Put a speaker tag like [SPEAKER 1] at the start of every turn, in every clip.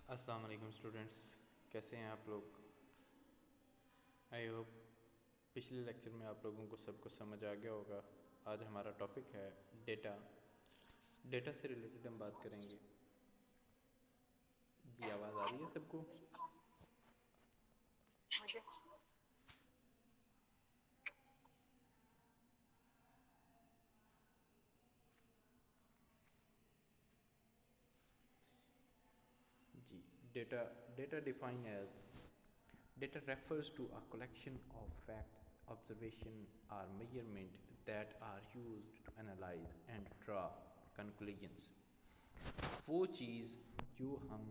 [SPEAKER 1] अस्सलाम वालेकुम स्टूडेंट्स, कैसे हैं आप लोग। आई होप पिछले लेक्चर में आप लोगों को सब कुछ समझ आ गया होगा। आज हमारा टॉपिक है डेटा। डेटा से रिलेटेड हम बात करेंगे। जी आवाज़ आ रही है सबको।
[SPEAKER 2] मुझे
[SPEAKER 1] जी data data define as data refers to a collection of facts, observation or measurement that are used to analyze and draw conclusions। वो चीज़ जो हम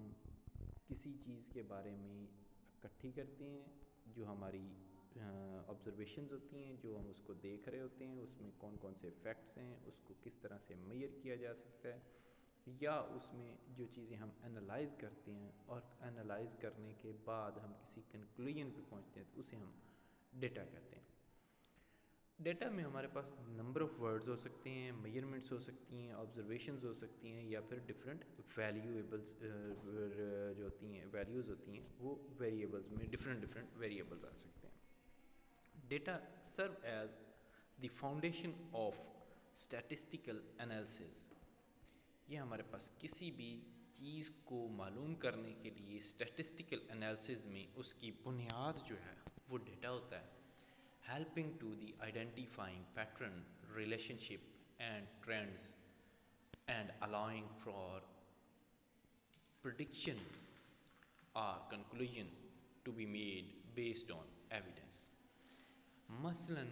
[SPEAKER 1] किसी चीज़ के बारे में इकट्ठी करते हैं, जो हमारी ऑब्जर्वेशंस होती हैं, जो हम उसको देख रहे होते हैं, उसमें कौन कौन से फैक्ट्स हैं, उसको किस तरह से मेजर किया जा सकता है, या उसमें जो चीज़ें हम एनालाइज़ करते हैं और एनालाइज़ करने के बाद हम किसी कंक्लूजन पे पहुंचते हैं, तो उसे हम डेटा कहते हैं। डेटा में हमारे पास नंबर ऑफ़ वर्ड्स हो सकते हैं, मेजरमेंट्स हो सकती हैं, ऑब्जर्वेशंस हो सकती हैं, या फिर डिफरेंट वैल्यूएबल्स जो होती हैं, वैल्यूज़ होती हैं, वो वेरिएबल्स में डिफरेंट डिफरेंट वेरिएबल्स आ सकते हैं। Data serve as the foundation of statistical analysis. ये हमारे पास किसी भी चीज़ को मालूम करने के लिए स्टैटिस्टिकल एनालिसिस में उसकी बुनियाद जो है वो डेटा होता है। helping to the identifying pattern, relationship and trends, and allowing for prediction or conclusion to be made based on evidence। मसलन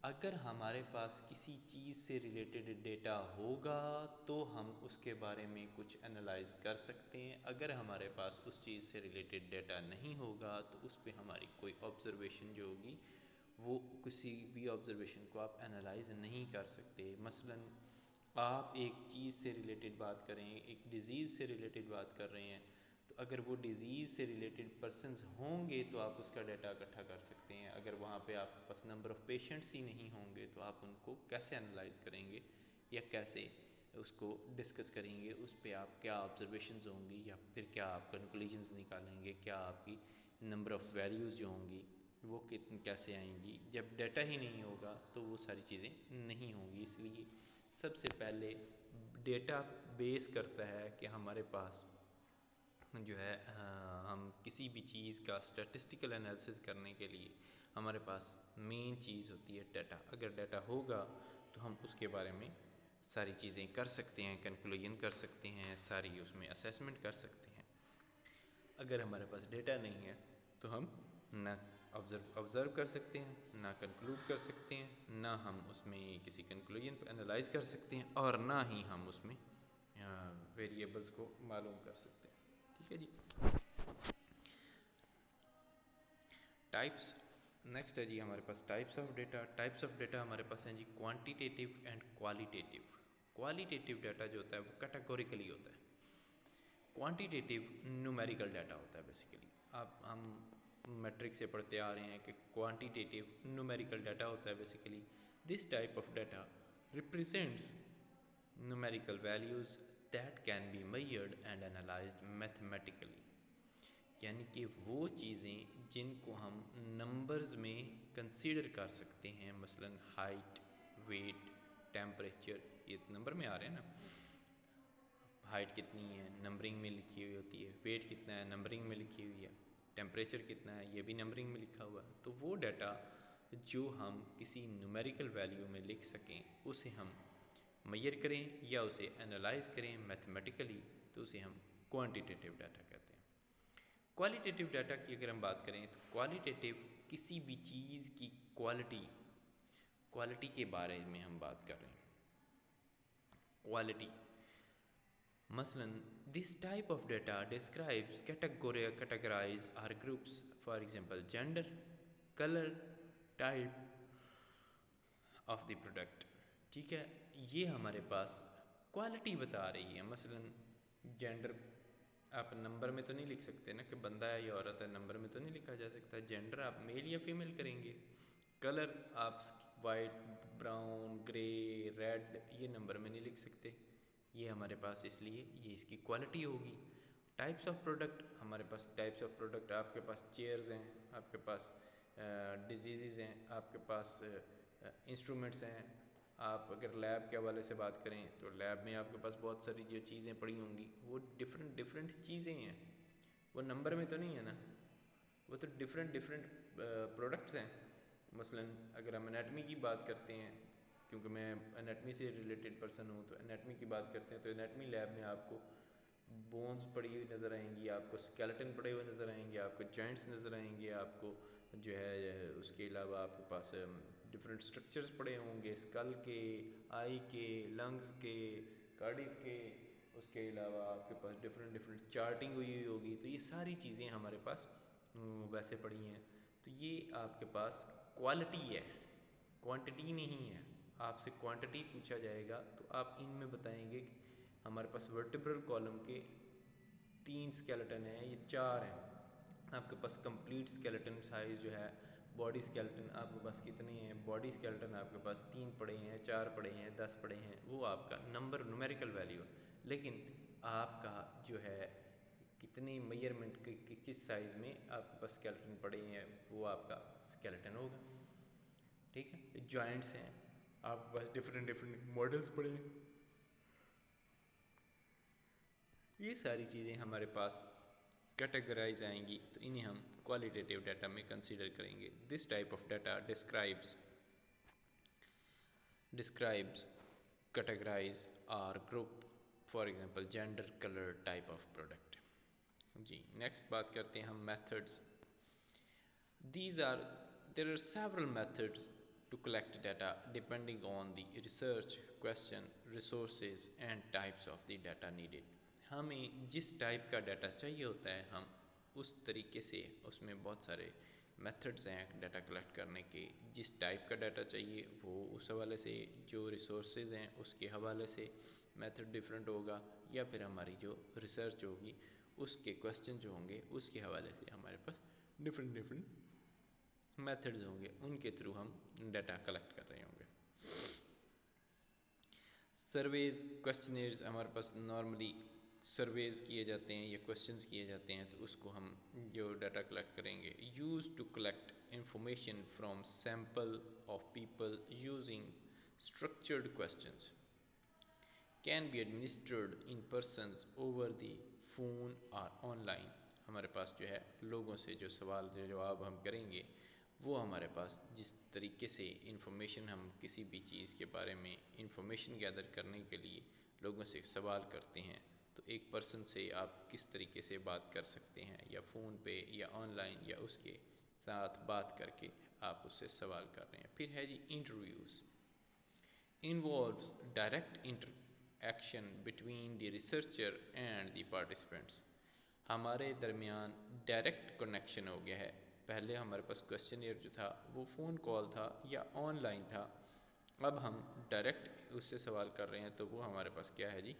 [SPEAKER 1] अगर हमारे पास किसी चीज़ से रिलेटेड डेटा होगा तो हम उसके बारे में कुछ एनालाइज कर सकते हैं। अगर हमारे पास उस चीज़ से रिलेटेड डेटा नहीं होगा तो उस पर हमारी कोई ऑब्ज़र्वेशन जो होगी वो किसी भी ऑब्ज़र्वेशन को आप एनालाइज नहीं कर सकते। मसलन आप एक चीज़ से रिलेटेड बात करें, एक डिज़ीज़ से रिलेटेड बात कर रहे हैं, तो अगर वो डिज़ीज़ से रिलेटेड पर्सनस होंगे तो आप उसका डाटा इकट्ठा कर सकते हैं। अगर वहाँ पे आपके पास नंबर ऑफ़ पेशेंट्स ही नहीं होंगे तो आप उनको कैसे एनालाइज करेंगे या कैसे उसको डिस्कस करेंगे, उस पर आप क्या ऑब्जर्वेशंस होंगी या फिर क्या आप कंक्लूजन्स निकालेंगे, क्या आपकी नंबर ऑफ़ वैल्यूज़ जो होंगी वो कितनी कैसे आएंगी। जब डाटा ही नहीं होगा तो वो सारी चीज़ें नहीं होंगी। इसलिए सबसे पहले डेटा बेस करता है कि हमारे पास जो है हम किसी भी चीज़ का स्टैटिस्टिकल एनालिसिस करने के लिए हमारे पास मेन चीज़ होती है डाटा। अगर डाटा होगा तो हम उसके बारे में सारी चीज़ें कर सकते हैं, कंक्लूजन कर सकते हैं, सारी उसमें असेसमेंट कर सकते हैं। अगर हमारे पास डेटा नहीं है तो हम ना ऑब्ज़र्व कर सकते हैं, ना कंक्लूड कर सकते हैं, ना हम उसमें किसी कंक्लूजन पर एनालाइज कर सकते हैं, और ना ही हम उसमें वेरिएबल्स को मालूम कर सकते हैं। ठीक है जी। टाइप्स नेक्स्ट है जी हमारे पास types of data. Types of data हमारे पास हैं जी quantitative and qualitative. Qualitative data जो होता है वो कैटेगोरिकली होता है। क्वांटिटेटिव न्यूमेरिकल डाटा होता है बेसिकली। आप हम मैट्रिक से पढ़ते आ रहे हैं कि क्वांटिटेटिव न्यूमेरिकल डाटा होता है basically. This type of data represents numerical values that can be measured and analysed mathematically. यानी कि वो चीज़ें जिनको हम नंबर्स में कंसीडर कर सकते हैं, मसलन हाइट, वेट, टेम्परेचर, ये नंबर में आ रहे हैं ना। हाइट कितनी है नंबरिंग में लिखी हुई होती है, वेट कितना है नंबरिंग में लिखी हुई है, टेम्परेचर कितना है ये भी नंबरिंग में लिखा हुआ है। तो वो डाटा जो हम किसी न्यूमेरिकल वैल्यू में लिख सकें उसे हम मेजर करें या उसे एनालाइज करें मैथमेटिकली, तो उसे हम क्वांटिटेटिव डाटा कहते हैं। क्वालिटेटिव डाटा की अगर हम बात करें तो क्वालिटेटिव किसी भी चीज़ की क्वालिटी के बारे में हम बात कर रहे हैं। क्वालिटी मसलन this type of data describes categorize or groups, for example gender, color, type of the product. ठीक है, ये हमारे पास क्वालिटी बता रही है। मसलन जेंडर आप नंबर में तो नहीं लिख सकते ना कि बंदा है या औरत है, नंबर में तो नहीं लिखा जा सकता। जेंडर आप मेल या फीमेल करेंगे। कलर आप वाइट, ब्राउन, ग्रे, रेड, ये नंबर में नहीं लिख सकते। ये हमारे पास इसलिए ये इसकी क्वालिटी होगी। टाइप्स ऑफ प्रोडक्ट, हमारे पास टाइप्स ऑफ प्रोडक्ट, आपके पास चेयर्स हैं, आपके पास डिजीज़ हैं, आपके पास इंस्ट्रूमेंट्स हैं। आप अगर लैब के हवाले से बात करें तो लैब में आपके पास बहुत सारी जो चीज़ें पड़ी होंगी वो डिफरेंट डिफरेंट चीज़ें हैं, वो नंबर में तो नहीं है ना, वो तो डिफरेंट डिफरेंट प्रोडक्ट्स हैं। मसलन अगर हम एनाटमी की बात करते हैं, क्योंकि मैं एनाटमी से रिलेटेड पर्सन हूँ, तो एनाटमी की बात करते हैं तो एनाटमी लैब में आपको बोन्स पड़ी हुई नज़र आएंगी, आपको स्केलेटन पड़े हुए नज़र आएंगे, आपको जॉइंट्स नज़र आएंगे, आपको जो है उसके अलावा आपके पास डिफरेंट स्ट्रक्चर्स पड़े होंगे, स्कल के, आई के, लंग्स के, कार्डियक के, उसके अलावा आपके पास डिफरेंट डिफरेंट चार्टिंग हुई होगी। तो ये सारी चीज़ें हमारे पास वैसे पड़ी हैं। तो ये आपके पास क्वालिटी है, क्वांटिटी नहीं है। आपसे क्वांटिटी पूछा जाएगा तो आप इनमें बताएंगे कि हमारे पास वर्टिब्रल कॉलम के 3 स्केलेटन हैं, ये 4 हैं। आपके पास कंप्लीट स्केलेटन साइज जो है, बॉडी स्केलेटन आपके पास कितने हैं, बॉडी स्केलेटन आपके पास 3 पड़े हैं, 4 पड़े हैं, 10 पड़े हैं, वो आपका नंबर न्यूमेरिकल वैल्यू है। लेकिन आपका जो है कितने मेजरमेंट के किस साइज़ में आपके पास स्केलेटन पड़े हैं वो आपका स्केलेटन होगा। ठीक है, जॉइंट्स हैं, आपके पास डिफरेंट डिफरेंट मॉडल्स पड़े हैं। ये सारी चीज़ें हमारे पास कैटेगराइज आएंगी तो इन्हें हम क्वालिटेटिव डाटा में कंसीडर करेंगे। This type of data describes categorize or group, for example gender, colour, type of product. जी नेक्स्ट बात करते हैं हम methods. These are There are several methods to collect data depending on the research question, resources and types of the data needed. हमें जिस type का data चाहिए होता है हम उस तरीके से, उसमें बहुत सारे मेथड्स हैं डाटा कलेक्ट करने के। जिस टाइप का डाटा चाहिए वो उस हवाले से, जो रिसोर्सेज हैं उसके हवाले से मेथड डिफरेंट होगा, या फिर हमारी जो रिसर्च होगी उसके क्वेश्चन जो होंगे उसके हवाले से हमारे पास डिफरेंट डिफरेंट मेथड्स होंगे, उनके थ्रू हम डाटा कलेक्ट कर रहे होंगे। सर्वेज, क्वेश्चनर्स, हमारे पास नॉर्मली सर्वेज किए जाते हैं या क्वेश्चंस किए जाते हैं, तो उसको हम जो डाटा कलेक्ट करेंगे। Use to collect information from sample of people using structured questions can be administered in persons over the phone और ऑनलाइन। हमारे पास जो है लोगों से जो सवाल जो जवाब हम करेंगे वो हमारे पास जिस तरीके से इंफॉर्मेशन, हम किसी भी चीज़ के बारे में इंफॉर्मेशन गैदर करने के लिए लोगों से सवाल करते हैं, तो एक पर्सन से आप किस तरीके से बात कर सकते हैं, या फ़ोन पे या ऑनलाइन या उसके साथ बात करके आप उससे सवाल कर रहे हैं। फिर है जी interviews, involves direct interaction between the researcher and the participants. हमारे दरमियान डायरेक्ट कनेक्शन हो गया है। पहले हमारे पास क्वेश्चनियर जो था वो फ़ोन कॉल था या ऑनलाइन था, अब हम डायरेक्ट उससे सवाल कर रहे हैं, तो वो हमारे पास क्या है जी,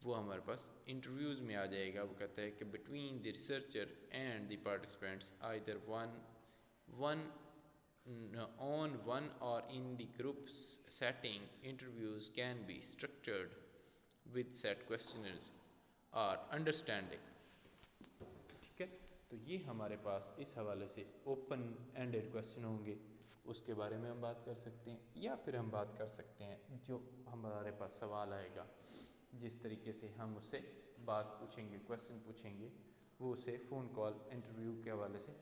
[SPEAKER 1] वो हमारे पास इंटरव्यूज़ में आ जाएगा। वो कहता है कि between the researcher and the participants either one on one or in the group setting, interviews can be structured with set questionnaires or understanding। ठीक है, तो ये हमारे पास इस हवाले से ओपन एंडेड क्वेश्चन होंगे, उसके बारे में हम बात कर सकते हैं, या फिर हम बात कर सकते हैं जो हमारे पास सवाल आएगा, जिस तरीके से हम उससे बात पूछेंगे, क्वेश्चन पूछेंगे, वो उसे फ़ोन कॉल इंटरव्यू के हवाले से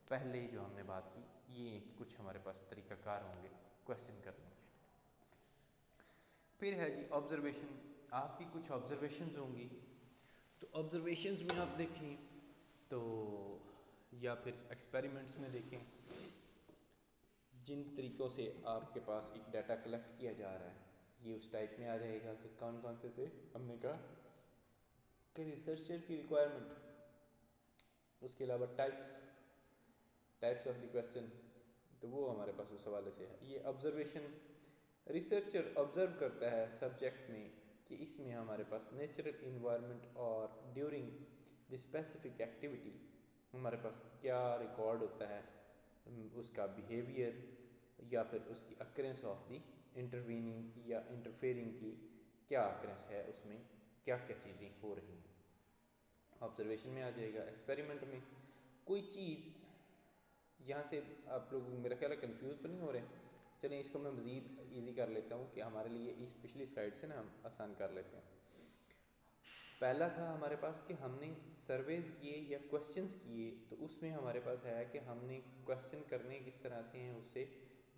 [SPEAKER 1] पहले जो हमने बात की, ये कुछ हमारे पास तरीक़ाकार होंगे क्वेश्चन करने के। फिर है जी ऑब्जर्वेशन, आपकी कुछ ऑब्जर्वेशंस होंगी, तो ऑब्जर्वेशंस में आप देखें तो, या फिर एक्सपेरिमेंट्स में देखें, जिन तरीक़ों से आपके पास एक डाटा कलेक्ट किया जा रहा है, ये उस टाइप में आ जाएगा कि कौन कौन से थे। हमने कहा कि रिसर्चर की रिक्वायरमेंट, उसके अलावा टाइप्स ऑफ द क्वेश्चन, तो वो हमारे पास उस हवाले से है। ये ऑब्जर्वेशन, रिसर्चर ऑब्जर्व करता है सब्जेक्ट में कि इसमें हमारे पास नेचुरल इन्वायरमेंट और ड्यूरिंग द स्पेसिफिक एक्टिविटी हमारे पास क्या रिकॉर्ड होता है, उसका बिहेवियर या फिर उसकी अक्रेंस ऑफ द इंटरवीनिंग या इंटरफेयरिंग की क्या अक्रेंस है, उसमें क्या क्या चीज़ें हो रही हैं। ऑब्जर्वेशन में आ जाएगा। एक्सपेरिमेंट में कोई चीज़, यहाँ से आप लोग मेरा ख्याल है कंफ्यूज तो नहीं हो रहे, चलें इसको मैं मज़ीद ईजी कर लेता हूँ कि हमारे लिए इस पिछली स्लाइड से ना हम आसान कर लेते हैं। पहला था हमारे पास कि हमने सर्वेज किए या क्वेश्चंस किए, तो उसमें हमारे पास है कि हमने क्वेश्चन करने किस तरह से हैं उससे,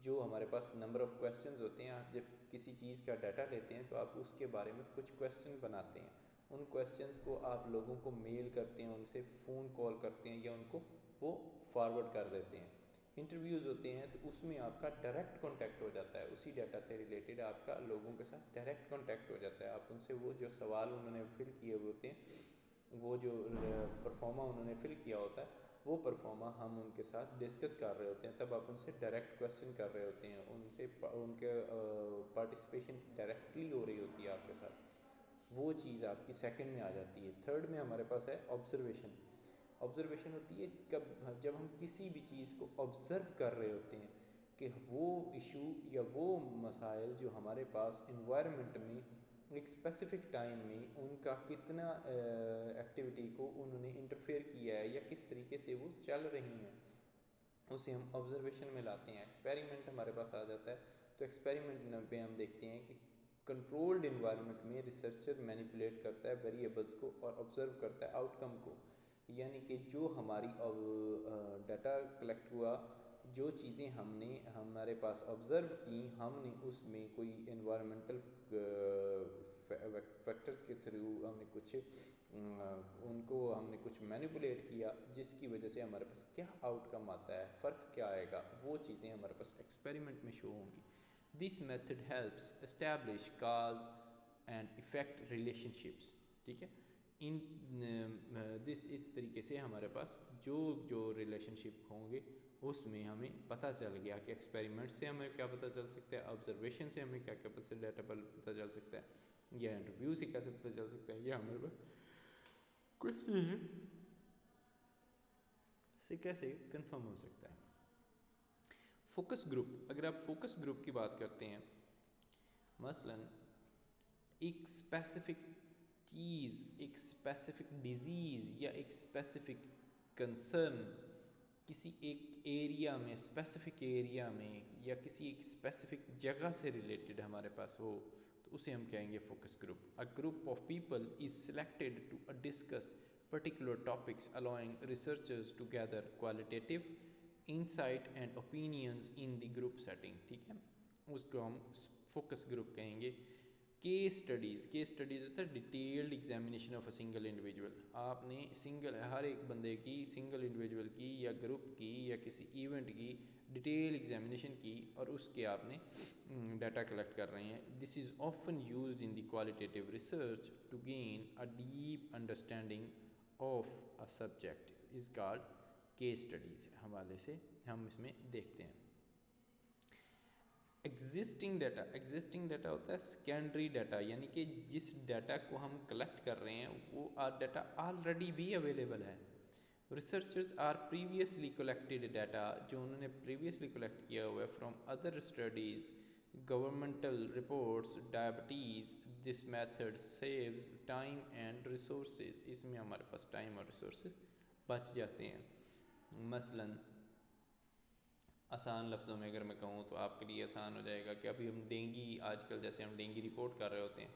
[SPEAKER 1] जो हमारे पास नंबर ऑफ़ क्वेश्चंस होते हैं। आप जब किसी चीज़ का डाटा लेते हैं तो आप उसके बारे में कुछ क्वेश्चन बनाते हैं, उन क्वेश्चंस को आप लोगों को मेल करते हैं, उनसे फ़ोन कॉल करते हैं या उनको वो फॉरवर्ड कर देते हैं। इंटरव्यूज़ होते हैं तो उसमें आपका डायरेक्ट कांटेक्ट हो जाता है, उसी डाटा से रिलेटेड आपका लोगों के साथ डायरेक्ट कांटेक्ट हो जाता है। आप उनसे वो जो सवाल उन्होंने फिल किए हुए होते हैं, वो जो परफॉर्मा उन्होंने फिल किया होता है, वो परफॉर्मा हम उनके साथ डिस्कस कर रहे होते हैं, तब आप उनसे डायरेक्ट क्वेश्चन कर रहे होते हैं, उनसे उनके पार्टिसिपेशन डायरेक्टली हो रही होती है आपके साथ। वो चीज़ आपकी सेकंड में आ जाती है। थर्ड में हमारे पास है ऑब्जर्वेशन। ऑब्जर्वेशन होती है जब हम किसी भी चीज़ को ऑब्ज़र्व कर रहे होते हैं कि वो इशू या वो मसाइल जो हमारे पास इन्वायरमेंट में एक स्पेसिफ़िक टाइम में उनका कितना एक्टिविटी को उन्होंने इंटरफेयर किया है या किस तरीके से वो चल रही हैं, उसे हम ऑब्जर्वेशन में लाते हैं। एक्सपेरिमेंट हमारे पास आ जाता है, तो एक्सपेरिमेंट पे हम देखते हैं कि कंट्रोल्ड इन्वायरमेंट में रिसर्चर मैनिपुलेट करता है वेरिएबल्स को और ऑब्जर्व करता है आउटकम को। यानी कि जो हमारी डाटा कलेक्ट हुआ, जो चीज़ें हमने हमारे पास ऑब्ज़र्व की, हमने उसमें कोई इन्वायरमेंटल फैक्टर्स के थ्रू हमने कुछ उनको हमने कुछ मैनिपुलेट किया, जिसकी वजह से हमारे पास क्या आउटकम आता है, फ़र्क क्या आएगा, वो चीज़ें हमारे पास एक्सपेरिमेंट में शो होंगी। This method helps establish cause and effect relationships. ठीक है, इन दिस इस तरीके से हमारे पास जो जो रिलेशनशिप होंगे उसमें हमें पता चल गया कि एक्सपेरिमेंट से हमें क्या पता चल सकता है, ऑब्जर्वेशन से हमें क्या क्या डाटा पता चल सकता है, या इंटरव्यू से कैसे पता चल सकता है, या हमारे पास क्वेश्चन से कैसे कंफर्म हो सकता है। फोकस ग्रुप, अगर आप फोकस ग्रुप की बात करते हैं, मसलन एक स्पेसिफिक चीज़, एक स्पेसिफिक डिज़ीज़ या एक स्पेसिफिक कंसर्न किसी एक एरिया में, स्पेसिफिक एरिया में या किसी एक स्पेसिफिक जगह से रिलेटेड हमारे पास हो, तो उसे हम कहेंगे focus group. A group of people is selected to discuss particular topics allowing researchers to gather qualitative insight and opinions in the group setting। ठीक है, उसको हम फोकस ग्रुप कहेंगे। केस स्टडीज़ होता है detailed examination of a single individual. आपने हर एक बंदे की, सिंगल इंडिविजुअल की या ग्रुप की या किसी इवेंट की डिटेल एग्जामिनेशन की और उसके आपने डाटा कलेक्ट कर रहे हैं। This is often used in the qualitative research to gain a deep understanding of a subject is called case studies हवाले से हम इसमें देखते हैं। एग्जिस्टिंग डाटा होता है सेकेंडरी डाटा, यानी कि जिस डाटा को हम कलेक्ट कर रहे हैं वो डाटा ऑलरेडी भी अवेलेबल है। Researchers are previously collected data, जो उन्होंने प्रीवियसली कलेक्ट किया हुआ है from other studies, governmental reports, diabetes. This method saves time and resources, इसमें हमारे पास टाइम और रिसोर्सेज बच जाते हैं। मसलन आसान लफ्ज़ों में अगर मैं कहूँ तो आपके लिए आसान हो जाएगा कि अभी हम डेंगी, आजकल जैसे हम डेंगी रिपोर्ट कर रहे होते हैं,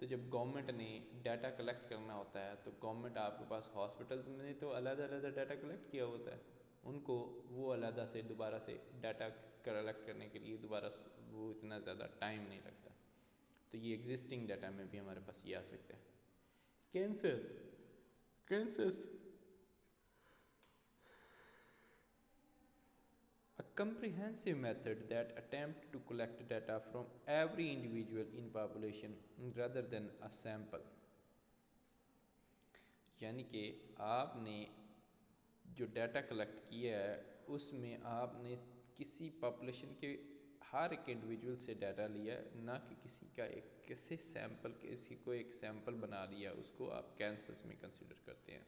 [SPEAKER 1] तो जब गवर्नमेंट ने डाटा कलेक्ट करना होता है तो गवर्नमेंट आपके पास हॉस्पिटल में तो अलग डाटा कलेक्ट किया होता है, उनको वो अलग से दोबारा से डाटा कलेक्ट करने के लिए दोबारा वो इतना ज़्यादा टाइम नहीं लगता। तो ये एग्जिस्टिंग डाटा में भी हमारे पास ये आ सकता है। Cancers a comprehensive method that attempt to collect data from every individual in population rather than a sample। यानी कि आपने जो डाटा कलेक्ट किया है उसमें आपने किसी पॉपुलेशन के हर एक इंडिविजुअल से डाटा लिया, ना कि किसी का एक किसी को एक सैंपल बना लिया, उसको आप कैंसर्स में कंसिडर करते हैं।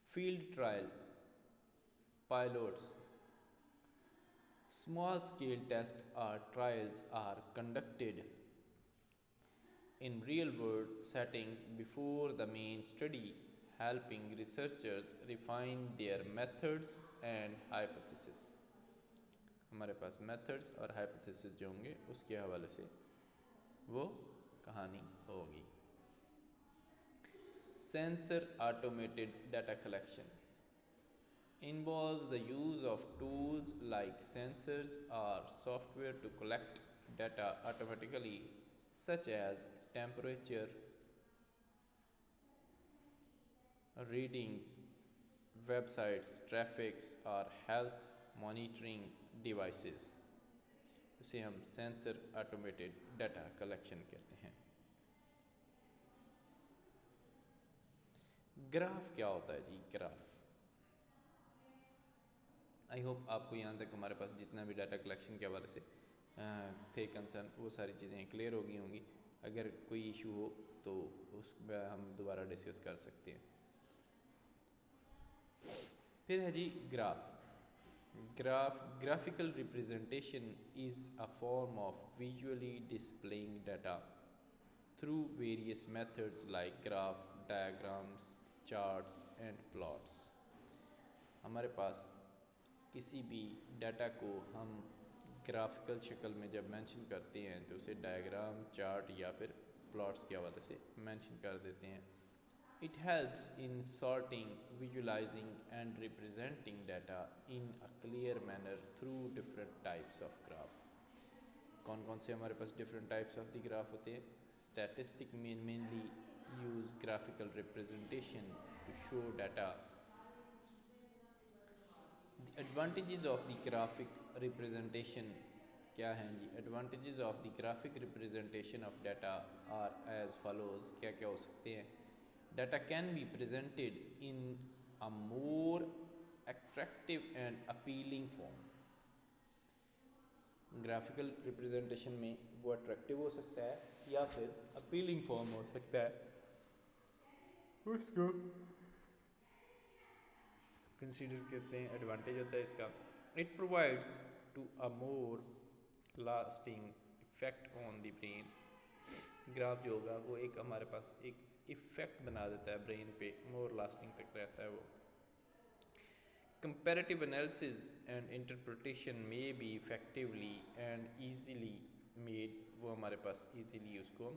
[SPEAKER 1] Field trial, pilots, small scale tests or trials are conducted in real world settings before the main study helping researchers refine their methods and hypotheses। हमारे पास methods और hypothesis जो होंगे उसके हवाले से वो कहानी होगी। Sensor automated data collection involves the use of tools like sensors or software to collect data automatically, such as temperature readings, websites, traffic or health monitoring devices। उसे हम सेंसर ऑटोमेटेड डाटा कलेक्शन कहते हैं। Graph क्या होता है जी? Graph, I hope आपको यहाँ तक हमारे पास जितना भी डाटा कलेक्शन के हवाले से थे कंसर्न वो सारी चीज़ें क्लियर हो गई होंगी। अगर कोई इशू हो तो उस हम दोबारा डिस्कस कर सकते हैं। फिर है जी graph. Graphical representation is a form of visually displaying data through various methods like graph, diagrams, charts and plots। हमारे पास किसी भी डाटा को हम ग्राफिकल शक्ल में जब मेंशन करते हैं तो उसे डायग्राम, चार्ट या फिर प्लॉट्स के हवाले से मेंशन कर देते हैं। It helps in sorting, visualizing and representing data in a clear manner through different types of graph। कौन कौन से हमारे पास different types of the graph होते हैं? Statistic mainly use graphical representation to show data। The advantages of the graphic representation क्या हैं जी? Advantages of the graphic representation of data are as follows। क्या क्या हो सकते हैं? Data can be presented in a more attractive and appealing form। Graphical representation में वो attractive हो सकता है या फिर अपीलिंग फॉर्म हो सकता है, उसको कंसीडर करते हैं। एडवांटेज होता है इसका, it provides to a more lasting effect on the brain. Graph जो होगा वो एक हमारे पास एक इफ़ेक्ट बना देता है ब्रेन पे, मोर लास्टिंग तक रहता है वो। कंपैरेटिव एनालिसिस एंड इंटरप्रिटेशन में B effectively and easily made. वो हमारे पास ईजीली उसको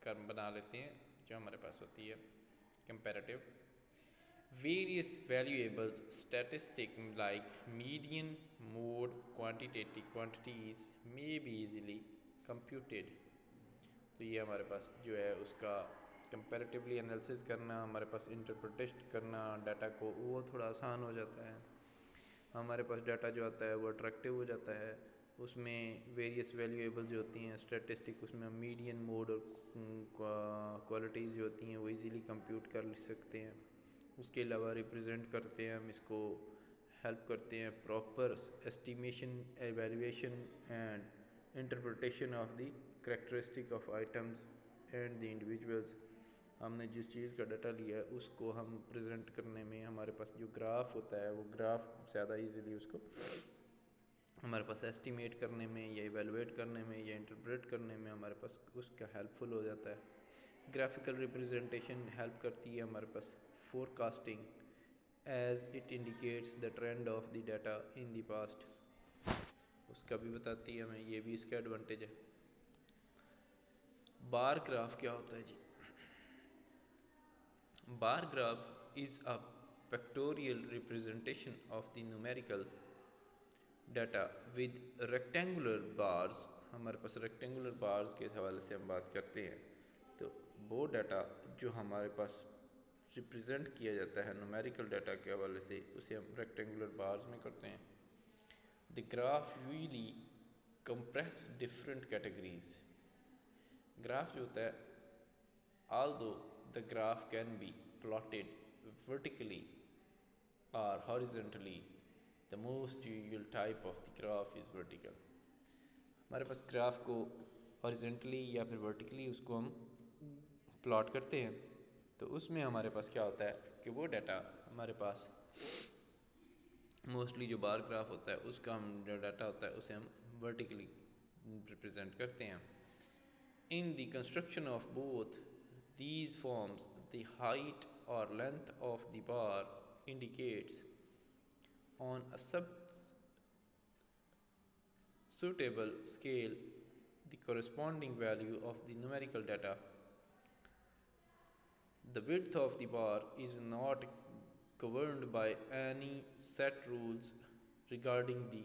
[SPEAKER 1] कर बना लेते हैं जो हमारे पास होती है comparative. Various valuables statistic like median, mode, quantities में बी ईजीली कंप्यूटेड। तो ये हमारे पास जो है उसका कंपैरेटिवली एनालिसिस करना, हमारे पास इंटरप्रिटेट करना डाटा को, वो थोड़ा आसान हो जाता है। हमारे पास डाटा जो आता है वो अट्रैक्टिव हो जाता है। उसमें वेरियस वैल्यूएबल जो होती हैं स्टैटिस्टिक, उसमें मीडियन, मोड और क्वालिटीज़ जो होती हैं वो इजीली कंप्यूट कर सकते हैं। उसके अलावा रिप्रेजेंट करते हैं हम इसको, हेल्प करते हैं proper estimation, evaluation and interpretation of the characteristic of items and the individuals. हमने जिस चीज़ का डाटा लिया है उसको हम प्रेजेंट करने में हमारे पास जो ग्राफ होता है वो ग्राफ ज़्यादा इजीली उसको हमारे पास एस्टिमेट करने में या इवेलुएट करने में या इंटरप्रेट करने में हमारे पास उसका हेल्पफुल हो जाता है। ग्राफिकल रिप्रेजेंटेशन हेल्प करती है हमारे पास forecasting as it indicates the trend of the data in the past. उसका भी बताती है हमें, ये भी इसका एडवांटेज है। बार ग्राफ क्या होता है जी? Bar graph is a pictorial representation of the numerical data with rectangular bars। हमारे पास रेक्टेंगुलर बार्स के हवाले से हम बात करते हैं तो वो डाटा जो हमारे पास रिप्रेजेंट किया जाता है न्यूमेरिकल डाटा के हवाले से उसे हम रेक्टेंगुलर बार्स में करते हैं। The graph usually compress different categories. Graph जो होता है, although the graph can be plotted vertically or horizontally, the most usual type of the graph is vertical। हमारे पास ग्राफ को हॉरिजेंटली या फिर वर्टिकली उसको हम प्लॉट करते हैं तो उसमें हमारे पास क्या होता है कि वो डाटा हमारे पास मोस्टली जो बार ग्राफ होता है उसका हम जो डाटा होता है उसे हम वर्टिकली रिप्रेजेंट करते हैं। In the construction of both these forms, the height or length of the bar indicates on a suitable scale the corresponding value of the numerical data. The width of the bar is not governed by any set rules regarding the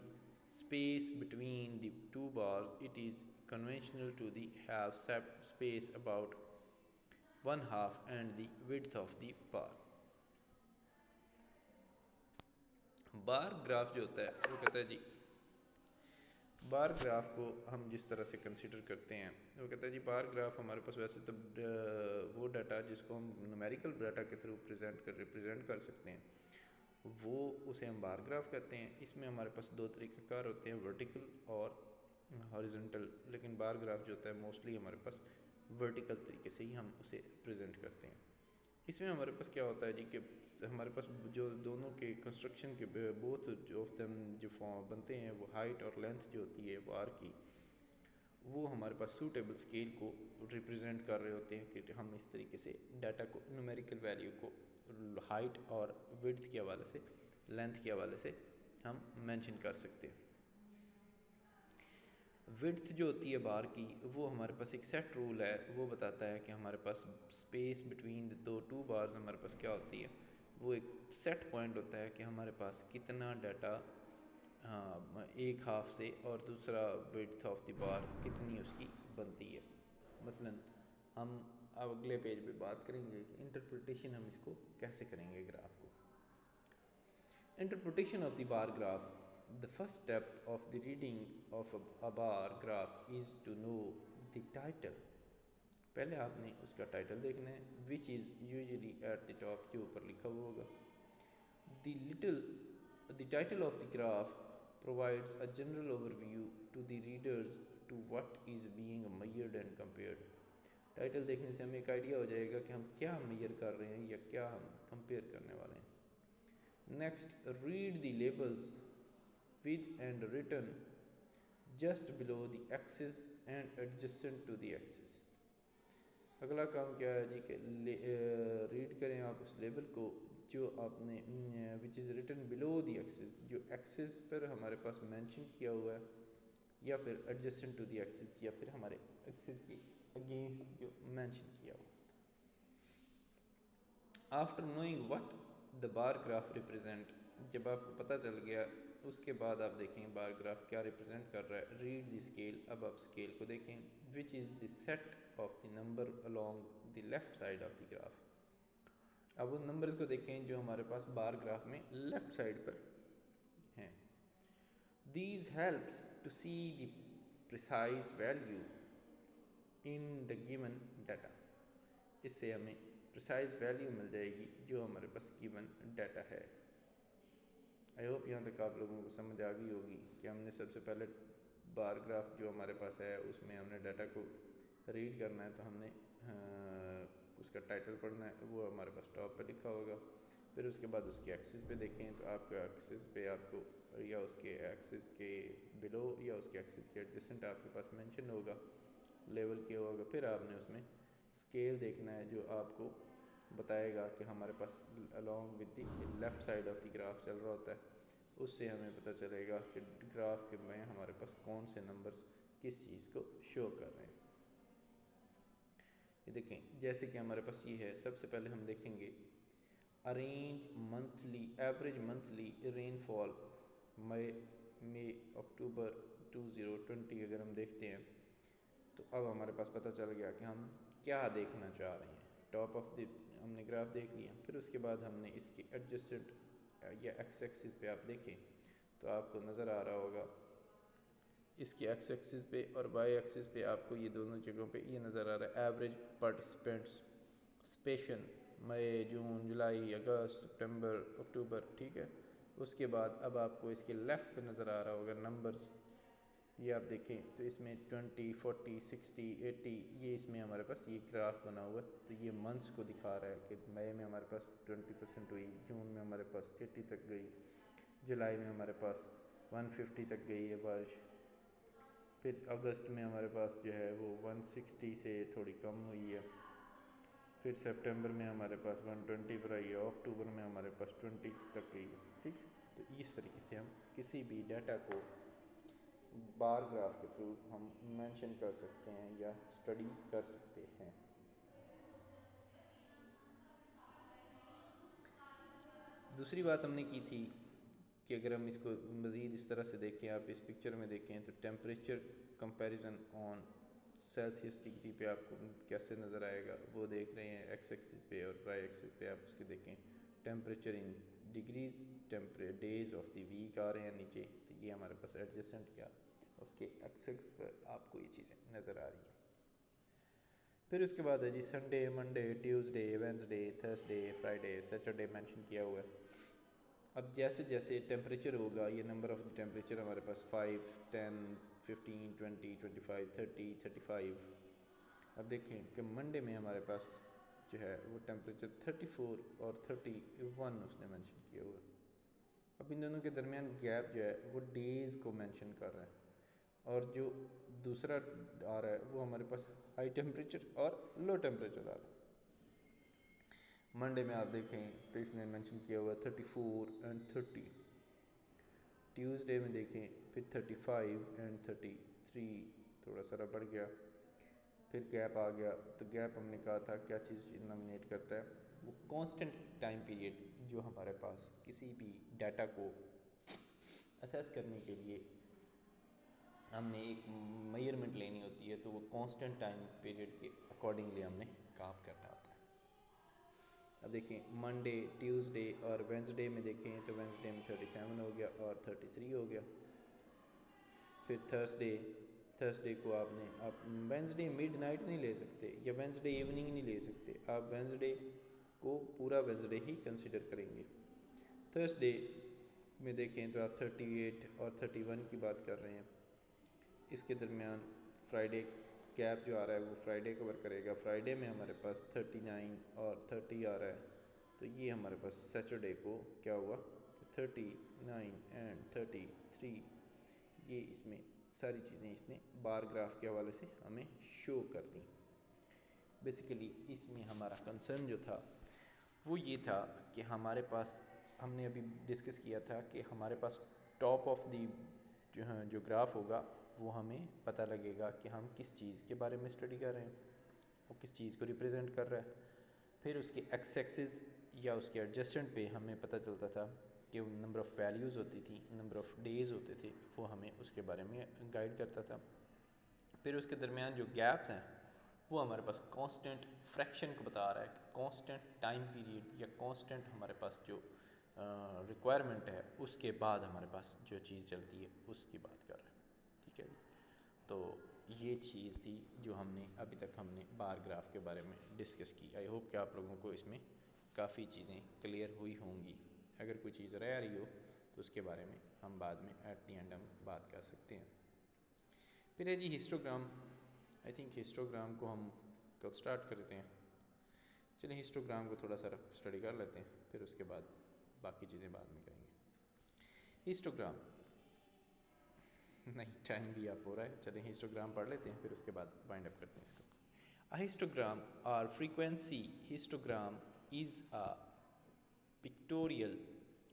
[SPEAKER 1] space between the two bars. It is conventional to have space about one half and the width of the bar. Bar graph जो होता है वो कहता है जी, bar graph को हम जिस तरह से कंसिडर करते हैं वो कहता है जी, बार ग्राफ हमारे पास वैसे तो वो डाटा जिसको हम न्यूमेरिकल डाटा के थ्रू रिप्रेजेंट कर सकते हैं, वो उसे हम बार ग्राफ कहते हैं। इसमें हमारे पास दो तरीक़ेकार होते हैं, वर्टिकल और हॉरिजॉन्टल। लेकिन बार ग्राफ जो होता है मोस्टली हमारे पास वर्टिकल तरीके से ही हम उसे प्रेजेंट करते हैं। इसमें हमारे पास क्या होता है जी कि हमारे पास जो दोनों के कंस्ट्रक्शन के बोथ ऑफ देम जो फॉर्म बनते हैं, वो हाइट और लेंथ जो होती है बार की, वो हमारे पास सूटेबल स्केल को रिप्रेजेंट कर रहे होते हैं कि हम इस तरीके से डाटा को न्यूमेरिकल वैल्यू को हाइट और विड्थ के हवाले से, लेंथ के हवाले से हम मेंशन कर सकते हैं। विड्थ जो होती है बार की, वो हमारे पास एक सेट रूल है, वो बताता है कि हमारे पास स्पेस बिटवीन दो टू बार्स हमारे पास क्या होती है, वो एक सेट पॉइंट होता है कि हमारे पास कितना डाटा एक हाफ से और दूसरा विड्थ ऑफ द बार कितनी उसकी बनती है। मसलन हम अब अगले पेज पे बात करेंगे कि इंटरप्रिटेशन हम इसको कैसे करेंगे ग्राफ को। Interpretation of the bar graph, the first step of the reading of a bar graph is to know the title. पहले आपने उसका टाइटल देखना है, which is usually at the top, के ऊपर लिखा हुआ होगा। The title of the graph provides a general overview to the readers to what is being measured and compared. Title देखने से हमें एक आइडिया हो जाएगा कि हम क्या मेजर कर रहे हैं या क्या हम कंपेयर करने वाले हैं। Next, read the labels with and written just below the axis and adjacent to the axis. अगला काम क्या है जी कि रीड करें आप उस लेबल को जो आपने which is written below the axis, जो एक्सिस पर हमारे पास मेंशन किया हुआ है, या फिर एडजेसेंट टू द एक्सिस, या फिर हमारे एक्सिस के अगेंस्ट जो मेंशन किया हुआ। After knowing what the bar graph represent, जब आपको पता चल गया उसके बाद आप देखें बार ग्राफ क्या रिप्रेजेंट कर रहा है। रीड द स्केल, अब आप स्केल को देखें, which is the set of the number along the left side of the graph. अब उन नंबर्स को देखें जो हमारे पास बार ग्राफ में लेफ्ट साइड पर हैं। These helps to see the precise value in the given data, इससे हमें प्रिसाइज वैल्यू मिल जाएगी जो हमारे पास गिवन डाटा है। आई होप यहाँ तक आप लोगों को समझ आ गई होगी कि हमने सबसे पहले बार ग्राफ जो हमारे पास है उसमें हमने डाटा को रीड करना है, तो हमने उसका टाइटल पढ़ना है, वो हमारे पास टॉप पे लिखा होगा। फिर उसके बाद उसके एक्सिस पे देखें तो आपके एक्सिस पे आपको या उसके एक्सिस के बिलो या उसके एक्सिस के एडजेसेंट आपके पास मेंशन होगा, लेवल किया होगा। फिर आपने उसमें स्केल देखना है जो आपको बताएगा कि हमारे पास along with the left side of the graph चल रहा होता है। उससे हमें पता चलेगा कि ग्राफ के में हमारे पास कौन से नंबर्स किस चीज़ को शो कर रहे हैं। ये देखें, जैसे कि हमारे पास ये है, सबसे पहले हम देखेंगे arrange monthly, average monthly rainfall May October 2020 अगर हम देखते हैं तो अब हमारे पास पता चल गया कि हम क्या देखना चाह रहे हैं। टॉप ऑफ द हमने ग्राफ देख लिया, फिर उसके बाद हमने इसके एडजस्टेड या एक्स एक्सिस पे आप देखें तो आपको नज़र आ रहा होगा इसके एक्स एक्सिस पे और वाई एक्सिस पे आपको ये दोनों जगहों पे ये नज़र आ रहा है एवरेज पार्टिसिपेंट्स स्पेशन मई, जून, जुलाई, अगस्त, सितंबर, अक्टूबर, ठीक है। उसके बाद अब आपको इसके लेफ़्ट पे नज़र आ रहा होगा नंबर्स, ये आप देखें तो इसमें 20, 40, 60, 80 ये इसमें हमारे पास ये ग्राफ बना हुआ है। तो ये मंथ्स को दिखा रहा है कि मई में हमारे पास 20% हुई, जून में हमारे पास 80 तक गई, जुलाई में हमारे पास 150 तक गई है बारिश, फिर अगस्त में हमारे पास जो है वो 160 से थोड़ी कम हुई है,
[SPEAKER 2] फिर सितंबर में हमारे पास 120 पर आई है, अक्टूबर में हमारे पास 20 तक गई है। ठीक, तो इस तरीके से हम किसी भी डाटा को बार ग्राफ के थ्रू हम मेंशन कर सकते हैं या स्टडी कर सकते हैं। दूसरी बात हमने की थी कि अगर हम इसको मज़ीद इस तरह से देखें, आप इस पिक्चर में देखें तो temperature comparison on Celsius degree पे आपको कैसे नज़र आएगा, वो देख रहे हैं एक्स एक्सिस पे, और वाई एक्सिस पे आप उसके देखें temperature in degrees, days of the week आ रहे हैं नीचे, तो ये हमारे पास एडजेसेंट क्या उसके एक्स एक्सिस पर आपको ये चीज़ें नज़र आ रही हैं। फिर उसके बाद है जी Sunday, Monday, Tuesday, Wednesday, Thursday, Friday, Saturday mention किया हुआ है। अब जैसे जैसे टेम्परेचर होगा, ये नंबर ऑफ़ द टेम्परेचर हमारे पास 5, 10, 15, 20, 25, 30, 35। अब देखें कि मंडे में हमारे पास जो है वो टेम्परेचर 34 और 31 उसने मेंशन किया हुआ है। अब इन दोनों के दरमियान गैप जो है वो डेज़ को मेंशन कर रहा है, और जो दूसरा आ रहा है वो हमारे पास हाई टेम्परेचर और लो टेम्परेचर आ रहा है। मंडे में आप देखें तो इसने मेंशन किया हुआ 34 एंड 30। ट्यूसडे में देखें फिर 35 एंड 33, थोड़ा सा बढ़ गया। फिर गैप आ गया, तो गैप हमने कहा था क्या चीज़ नॉमिनेट करता है, वो कांस्टेंट टाइम पीरियड जो हमारे पास किसी भी डाटा को असेस करने के लिए हमने एक मेजरमेंट लेनी होती है, तो वो कांस्टेंट टाइम पीरियड के अकॉर्डिंगली हमने काम करना होता है। अब देखें मंडे, ट्यूसडे और वेंसडे में देखें तो वेंसडे में 37 हो गया और 33 हो गया। फिर थर्सडे को आप वेंसडे मिडनाइट नहीं ले सकते या वेंसडे इवनिंग नहीं ले सकते, आप वेंसडे को पूरा वेंसडे ही कंसिडर करेंगे। थर्सडे में देखें तो आप 38 और 31 की बात कर रहे हैं। इसके दरमियान फ्राइडे गैप जो आ रहा है वो फ्राइडे कवर करेगा। फ्राइडे में हमारे पास 39 और 30 आ रहा है, तो ये हमारे पास सैटरडे को क्या हुआ 39 एंड 33, ये इसमें सारी चीज़ें इसने बार ग्राफ के हवाले से हमें शो कर दी। बेसिकली इसमें हमारा कंसर्न जो था वो ये था कि हमारे पास, हमने अभी डिस्कस किया था कि हमारे पास टॉप ऑफ दी जो ग्राफ होगा वो हमें पता लगेगा कि हम किस चीज़ के बारे में स्टडी कर रहे हैं, वो किस चीज़ को रिप्रेजेंट कर रहा है। फिर उसके एक्स एक्सिस या उसके एडजस्टेंट पे हमें पता चलता था कि नंबर ऑफ़ वैल्यूज़ होती थी, नंबर ऑफ़ डेज़ होते थे, वो हमें उसके बारे में गाइड करता था। फिर उसके दरमियान जो गैप्स हैं वो हमारे पास कांस्टेंट फ्रैक्शन को बता रहा है कि कांस्टेंट टाइम पीरियड या कांस्टेंट हमारे पास जो रिक्वायरमेंट है उसके बाद हमारे पास जो चीज़ चलती है उसकी बात कर रहा है। ठीक है जी, तो ये चीज़ थी जो हमने अभी तक हमने बार ग्राफ के बारे में डिस्कस की। आई होप कि आप लोगों को इसमें काफ़ी चीज़ें क्लियर हुई होंगी। अगर कोई चीज़ रह रही हो तो उसके बारे में हम बाद में एट द एंड हम बात कर सकते हैं। फिर है जी हिस्टोग्राम। आई थिंक हिस्टोग्राम को हम कल स्टार्ट करते हैं। चलिए हिस्टोग्राम को थोड़ा सा स्टडी कर लेते हैं, फिर उसके बाद बाकी चीज़ें बाद में करेंगे। हिस्टोग्राम नहीं, टाइम भी आप हो रहा है, चलिए हिस्टोग्राम पढ़ लेते हैं, फिर उसके बाद वाइंड अप करते हैं इसको। A histogram or frequency histogram is a pictorial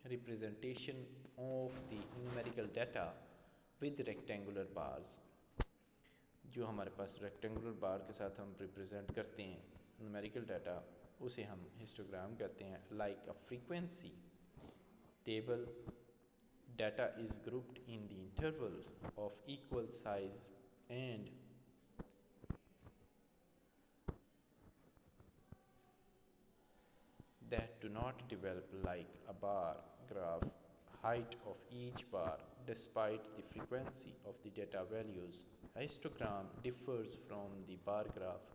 [SPEAKER 2] representation of the numerical data with rectangular bars। जो हमारे पास रेक्टेंगुलर बार के साथ हम रिप्रेजेंट करते हैं न्यूमेरिकल डाटा, उसे हम हिस्टोग्राम कहते हैं। Like a frequency table, data is grouped in the interval of equal size and that do not develop like a bar graph. Height of each bar despite the frequency of the data values. A histogram differs from the bar graph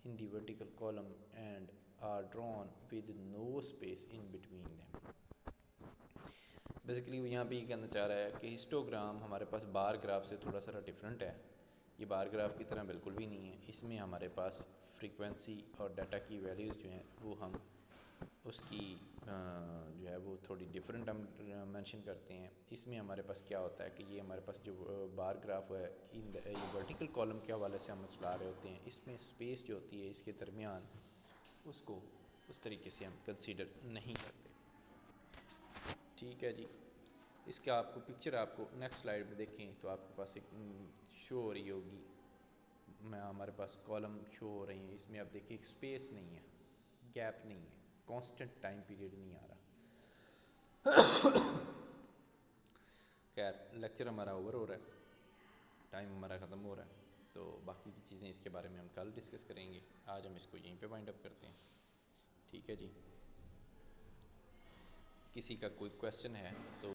[SPEAKER 2] in the vertical column and are drawn with no space in between them। Basically वो यहाँ पे ये कहना चाह रहा है कि histogram हमारे पास बार ग्राफ से थोड़ा सा डिफरेंट है। ये बार ग्राफ की तरह बिल्कुल भी नहीं है। इसमें हमारे पास फ्रीक्वेंसी और डाटा की वैल्यूज़ जो हैं वो हम उसकी जो है वो थोड़ी डिफरेंट हम मेंशन करते हैं। इसमें हमारे पास क्या होता है कि ये हमारे पास जो बार ग्राफ है इन ये वर्टिकल कॉलम के हवाले से हम चला रहे होते हैं। इसमें स्पेस जो होती है इसके दरमियान
[SPEAKER 1] उसको उस तरीके से हम कंसीडर नहीं करते। ठीक है जी। इसका आपको पिक्चर आपको नेक्स्ट स्लाइड में देखें तो आपके पास एक शो हो रही होगी, मैं हमारे पास कॉलम शो हो रही हैं। इसमें आप देखिए स्पेस नहीं है, गैप नहीं है, कांस्टेंट टाइम पीरियड नहीं आ रहा। खैर लेक्चर हमारा ओवर हो रहा है, टाइम हमारा ख़त्म हो रहा है, तो बाकी की चीज़ें इसके बारे में हम कल डिस्कस करेंगे। आज हम इसको यहीं पे वाइंड अप करते हैं। ठीक है जी। किसी का कोई क्वेश्चन है तो